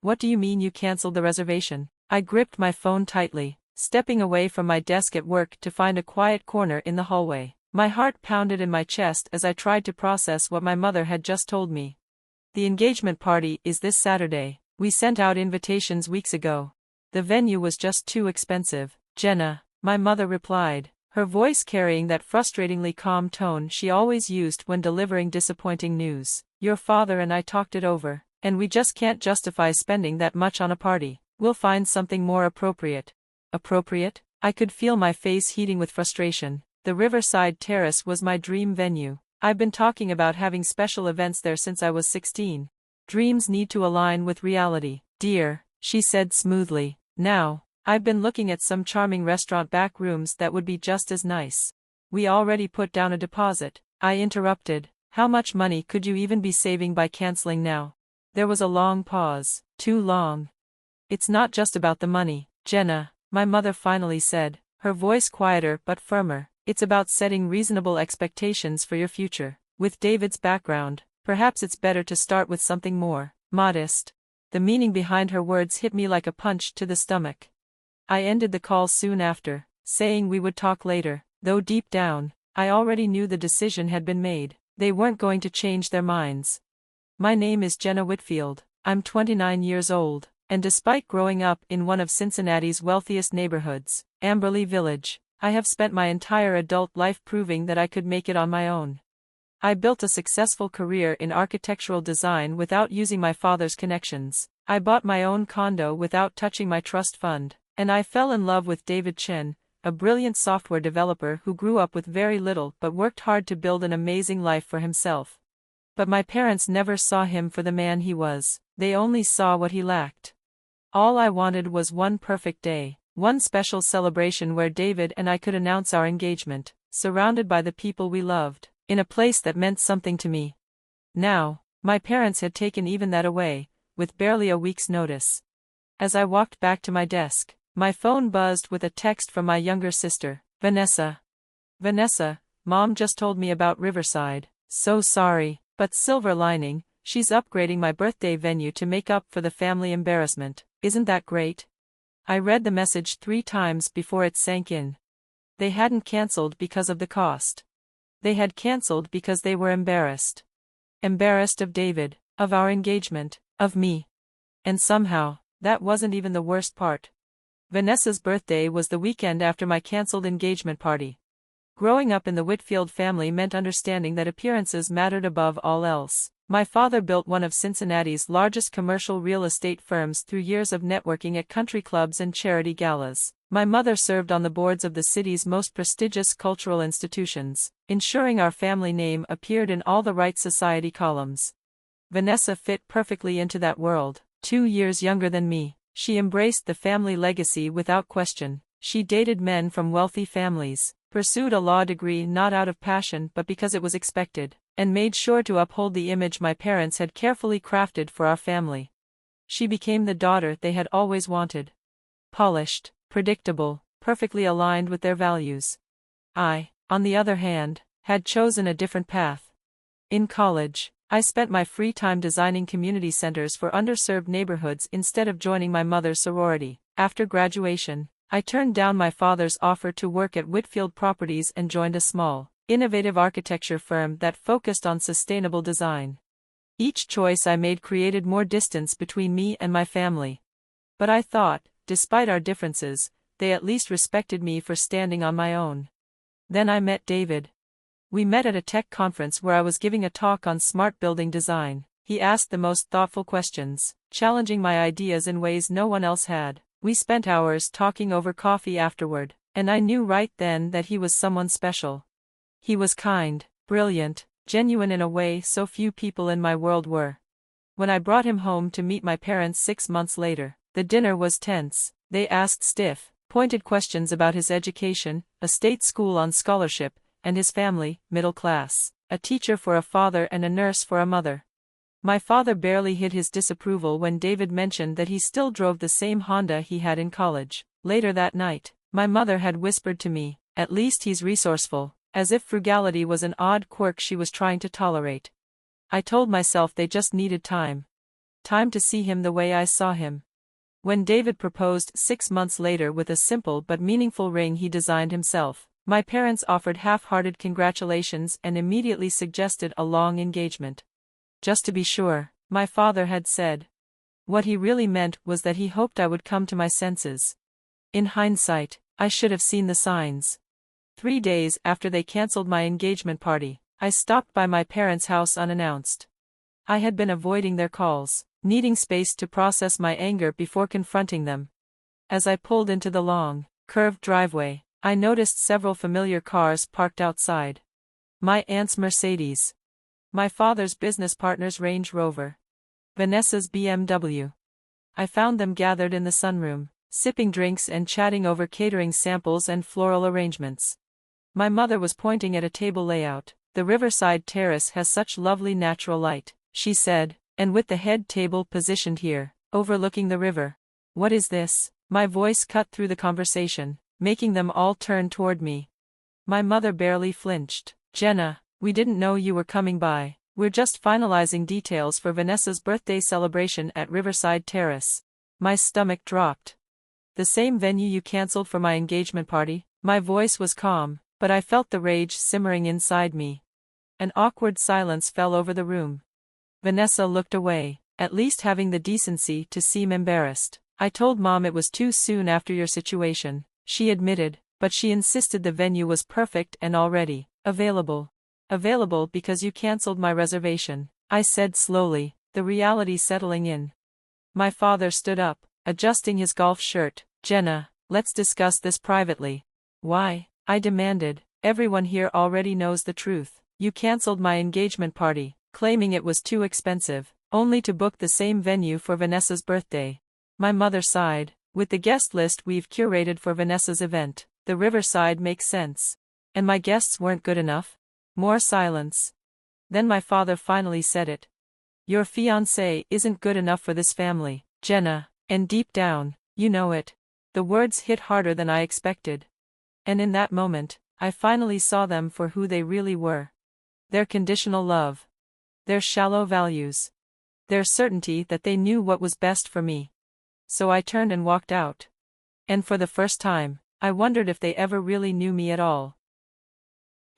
What do you mean you canceled the reservation? I gripped my phone tightly, stepping away from my desk at work to find a quiet corner in the hallway. My heart pounded in my chest as I tried to process what my mother had just told me. The engagement party is this Saturday. We sent out invitations weeks ago. The venue was just too expensive, Jenna, my mother replied, her voice carrying that frustratingly calm tone she always used when delivering disappointing news. Your father and I talked it over, and we just can't justify spending that much on a party. We'll find something more appropriate. Appropriate? I could feel my face heating with frustration. The Riverside Terrace was my dream venue. I've been talking about having special events there since I was 16. Dreams need to align with reality, dear, she said smoothly. Now, I've been looking at some charming restaurant back rooms that would be just as nice. We already put down a deposit, I interrupted. How much money could you even be saving by canceling now? There was a long pause, too long. It's not just about the money, Jenna, my mother finally said, her voice quieter but firmer. It's about setting reasonable expectations for your future. With David's background, perhaps it's better to start with something more modest. The meaning behind her words hit me like a punch to the stomach. I ended the call soon after, saying we would talk later, though deep down, I already knew the decision had been made. They weren't going to change their minds. My name is Jenna Whitfield. I'm 29 years old, and despite growing up in one of Cincinnati's wealthiest neighborhoods, Amberley Village, I have spent my entire adult life proving that I could make it on my own. I built a successful career in architectural design without using my father's connections. I bought my own condo without touching my trust fund, and I fell in love with David Chen, a brilliant software developer who grew up with very little but worked hard to build an amazing life for himself. But my parents never saw him for the man he was. They only saw what he lacked. All I wanted was one perfect day. One special celebration where David and I could announce our engagement, surrounded by the people we loved, in a place that meant something to me. Now, my parents had taken even that away, with barely a week's notice. As I walked back to my desk, my phone buzzed with a text from my younger sister, Vanessa. Vanessa, Mom just told me about Riverside. So sorry, but silver lining, she's upgrading my birthday venue to make up for the family embarrassment. Isn't that great? I read the message 3 times before it sank in. They hadn't cancelled because of the cost. They had cancelled because they were embarrassed. Embarrassed of David, of our engagement, of me. And somehow, that wasn't even the worst part. Vanessa's birthday was the weekend after my cancelled engagement party. Growing up in the Whitfield family meant understanding that appearances mattered above all else. My father built one of Cincinnati's largest commercial real estate firms through years of networking at country clubs and charity galas. My mother served on the boards of the city's most prestigious cultural institutions, ensuring our family name appeared in all the right society columns. Vanessa fit perfectly into that world. 2 years younger than me, she embraced the family legacy without question. She dated men from wealthy families, pursued a law degree not out of passion but because it was expected, and made sure to uphold the image my parents had carefully crafted for our family. She became the daughter they had always wanted. Polished, predictable, perfectly aligned with their values. I, on the other hand, had chosen a different path. In college, I spent my free time designing community centers for underserved neighborhoods instead of joining my mother's sorority. After graduation, I turned down my father's offer to work at Whitfield Properties and joined a small, innovative architecture firm that focused on sustainable design. Each choice I made created more distance between me and my family. But I thought, despite our differences, they at least respected me for standing on my own. Then I met David. We met at a tech conference where I was giving a talk on smart building design. He asked the most thoughtful questions, challenging my ideas in ways no one else had. We spent hours talking over coffee afterward, and I knew right then that he was someone special. He was kind, brilliant, genuine in a way so few people in my world were. When I brought him home to meet my parents 6 months later, the dinner was tense. They asked stiff, pointed questions about his education, a state school on scholarship, and his family, middle class, a teacher for a father and a nurse for a mother. My father barely hid his disapproval when David mentioned that he still drove the same Honda he had in college. Later that night, my mother had whispered to me, "At least he's resourceful," as if frugality was an odd quirk she was trying to tolerate. I told myself they just needed time. Time to see him the way I saw him. When David proposed 6 months later with a simple but meaningful ring he designed himself, my parents offered half-hearted congratulations and immediately suggested a long engagement. Just to be sure, my father had said. What he really meant was that he hoped I would come to my senses. In hindsight, I should have seen the signs. 3 days after they cancelled my engagement party, I stopped by my parents' house unannounced. I had been avoiding their calls, needing space to process my anger before confronting them. As I pulled into the long, curved driveway, I noticed several familiar cars parked outside. My aunt's Mercedes. My father's business partner's Range Rover. Vanessa's BMW. I found them gathered in the sunroom, sipping drinks and chatting over catering samples and floral arrangements. My mother was pointing at a table layout. The Riverside Terrace has such lovely natural light, she said, and with the head table positioned here, overlooking the river. What is this? My voice cut through the conversation, making them all turn toward me. My mother barely flinched. Jenna, we didn't know you were coming by. We're just finalizing details for Vanessa's birthday celebration at Riverside Terrace. My stomach dropped. The same venue you cancelled for my engagement party? My voice was calm, but I felt the rage simmering inside me. An awkward silence fell over the room. Vanessa looked away, at least having the decency to seem embarrassed. I told Mom it was too soon after your situation, she admitted, but she insisted the venue was perfect and already available. Available because you cancelled my reservation, I said slowly, the reality settling in. My father stood up, adjusting his golf shirt. Jenna, let's discuss this privately. Why? I demanded. Everyone here already knows the truth. You cancelled my engagement party, claiming it was too expensive, only to book the same venue for Vanessa's birthday. My mother sighed. With the guest list we've curated for Vanessa's event, the Riverside makes sense. And my guests weren't good enough? More silence. Then my father finally said it. Your fiancé isn't good enough for this family, Jenna, and deep down, you know it. The words hit harder than I expected. And in that moment, I finally saw them for who they really were. Their conditional love. Their shallow values. Their certainty that they knew what was best for me. So I turned and walked out. And for the first time, I wondered if they ever really knew me at all.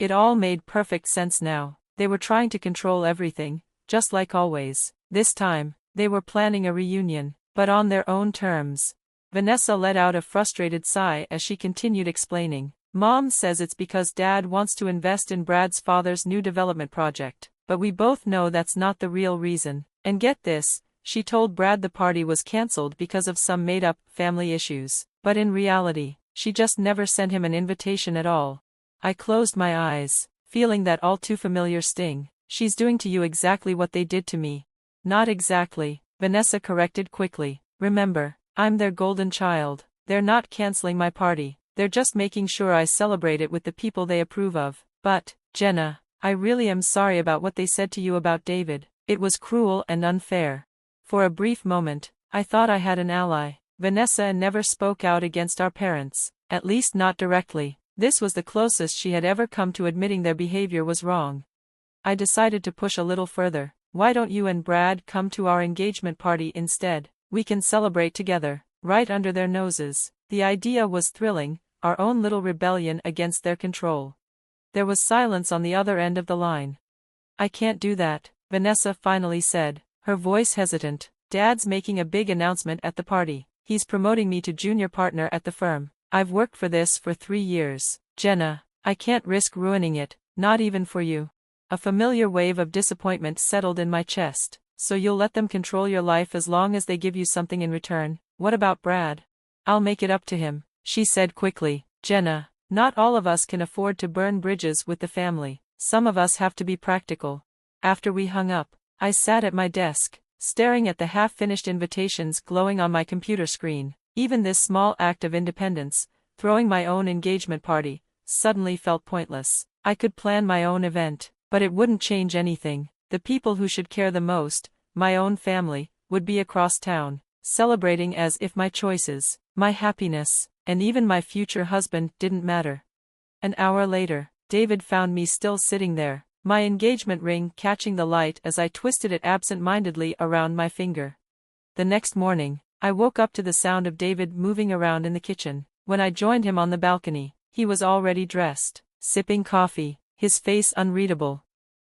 It all made perfect sense now. They were trying to control everything, just like always. This time, they were planning a reunion, but on their own terms. Vanessa let out a frustrated sigh as she continued explaining. Mom says it's because Dad wants to invest in Brad's father's new development project, but we both know that's not the real reason. And get this, she told Brad the party was cancelled because of some made-up family issues, but in reality, she just never sent him an invitation at all. I closed my eyes, feeling that all too familiar sting. She's doing to you exactly what they did to me. Not exactly, Vanessa corrected quickly. Remember, I'm their golden child. They're not canceling my party, they're just making sure I celebrate it with the people they approve of. But, Jenna, I really am sorry about what they said to you about David. It was cruel and unfair. For a brief moment, I thought I had an ally. Vanessa never spoke out against our parents, at least not directly. This was the closest she had ever come to admitting their behavior was wrong. I decided to push a little further. Why don't you and Brad come to our engagement party instead? We can celebrate together, right under their noses. The idea was thrilling, our own little rebellion against their control. There was silence on the other end of the line. I can't do that, Vanessa finally said, her voice hesitant. Dad's making a big announcement at the party. He's promoting me to junior partner at the firm. I've worked for this for 3 years. Jenna, I can't risk ruining it, not even for you. A familiar wave of disappointment settled in my chest. So you'll let them control your life as long as they give you something in return? What about Brad? I'll make it up to him, she said quickly. Jenna, not all of us can afford to burn bridges with the family. Some of us have to be practical. After we hung up, I sat at my desk, staring at the half-finished invitations glowing on my computer screen. Even this small act of independence, throwing my own engagement party, suddenly felt pointless. I could plan my own event, but it wouldn't change anything. The people who should care the most, my own family, would be across town, celebrating as if my choices, my happiness, and even my future husband didn't matter. An hour later, David found me still sitting there, my engagement ring catching the light as I twisted it absent-mindedly around my finger. The next morning, I woke up to the sound of David moving around in the kitchen. When I joined him on the balcony, he was already dressed, sipping coffee, his face unreadable.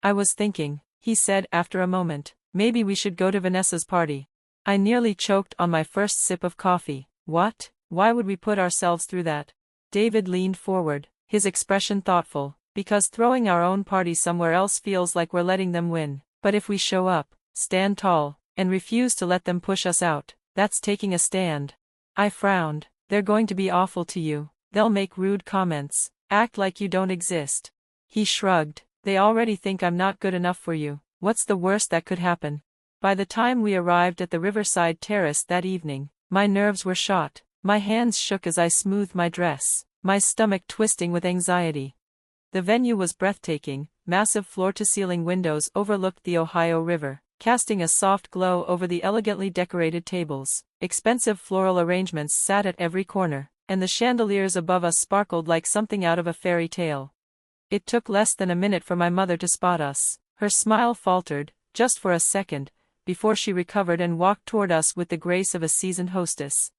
"I was thinking," he said after a moment, "maybe we should go to Vanessa's party." I nearly choked on my first sip of coffee. "What? Why would we put ourselves through that?" David leaned forward, his expression thoughtful. "Because throwing our own party somewhere else feels like we're letting them win. But if we show up, stand tall, and refuse to let them push us out, that's taking a stand." I frowned. "They're going to be awful to you. They'll make rude comments, act like you don't exist." He shrugged. "They already think I'm not good enough for you. What's the worst that could happen?" By the time we arrived at the Riverside Terrace that evening, my nerves were shot. My hands shook as I smoothed my dress, my stomach twisting with anxiety. The venue was breathtaking. Massive floor-to-ceiling windows overlooked the Ohio River, casting a soft glow over the elegantly decorated tables. Expensive floral arrangements sat at every corner, and the chandeliers above us sparkled like something out of a fairy tale. It took less than a minute for my mother to spot us. Her smile faltered, just for a second, before she recovered and walked toward us with the grace of a seasoned hostess.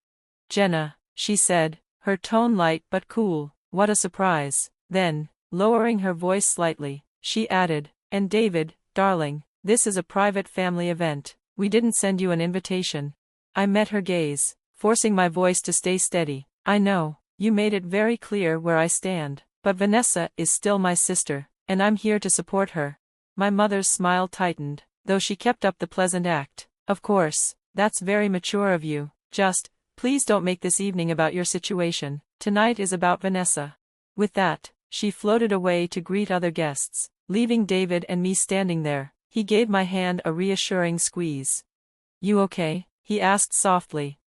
"Jenna," she said, her tone light but cool, "what a surprise." Then, lowering her voice slightly, she added, "And David, darling, this is a private family event. We didn't send you an invitation." I met her gaze, forcing my voice to stay steady. "I know, you made it very clear where I stand, but Vanessa is still my sister, and I'm here to support her." My mother's smile tightened, though she kept up the pleasant act. "Of course, that's very mature of you. Just, please don't make this evening about your situation. Tonight is about Vanessa." With that, she floated away to greet other guests, leaving David and me standing there. He gave my hand a reassuring squeeze. "You okay?" he asked softly.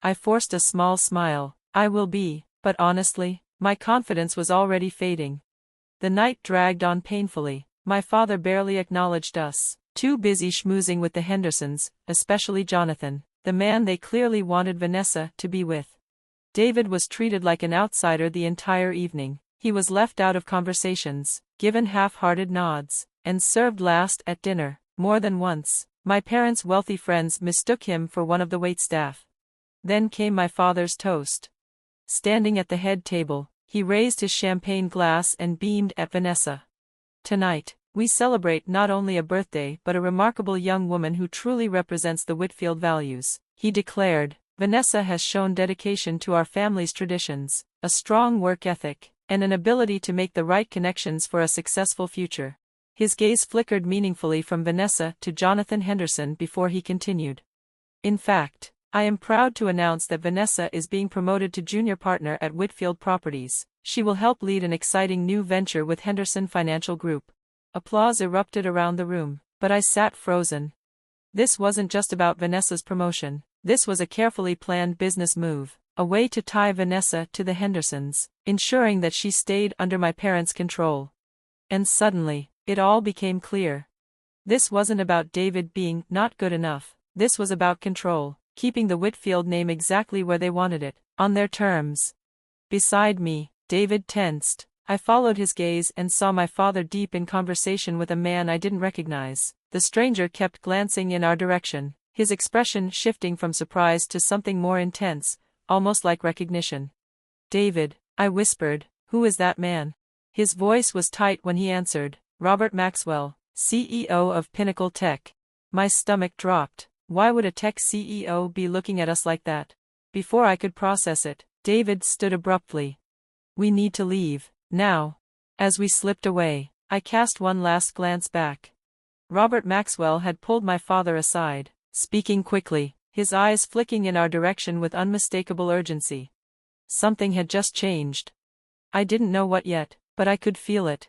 I forced a small smile. "I will be," but honestly, my confidence was already fading. The night dragged on painfully. My father barely acknowledged us, too busy schmoozing with the Hendersons, especially Jonathan, the man they clearly wanted Vanessa to be with. David was treated like an outsider the entire evening. He was left out of conversations, given half-hearted nods, and served last at dinner. More than once, my parents' wealthy friends mistook him for one of the waitstaff. Then came my father's toast. Standing at the head table, he raised his champagne glass and beamed at Vanessa. "Tonight, we celebrate not only a birthday but a remarkable young woman who truly represents the Whitfield values," he declared. "Vanessa has shown dedication to our family's traditions, a strong work ethic, and an ability to make the right connections for a successful future." His gaze flickered meaningfully from Vanessa to Jonathan Henderson before he continued. "In fact, I am proud to announce that Vanessa is being promoted to junior partner at Whitfield Properties. She will help lead an exciting new venture with Henderson Financial Group." Applause erupted around the room, but I sat frozen. This wasn't just about Vanessa's promotion. This was a carefully planned business move, a way to tie Vanessa to the Hendersons, ensuring that she stayed under my parents' control. And suddenly, it all became clear. This wasn't about David being not good enough. This was about control, keeping the Whitfield name exactly where they wanted it, on their terms. Beside me, David tensed. I followed his gaze and saw my father deep in conversation with a man I didn't recognize. The stranger kept glancing in our direction, his expression shifting from surprise to something more intense, almost like recognition. "David," I whispered, "who is that man?" His voice was tight when he answered, "Robert Maxwell, CEO of Pinnacle Tech." My stomach dropped. Why would a tech CEO be looking at us like that? Before I could process it, David stood abruptly. "We need to leave, now." As we slipped away, I cast one last glance back. Robert Maxwell had pulled my father aside, speaking quickly, his eyes flicking in our direction with unmistakable urgency. Something had just changed. I didn't know what yet, but I could feel it.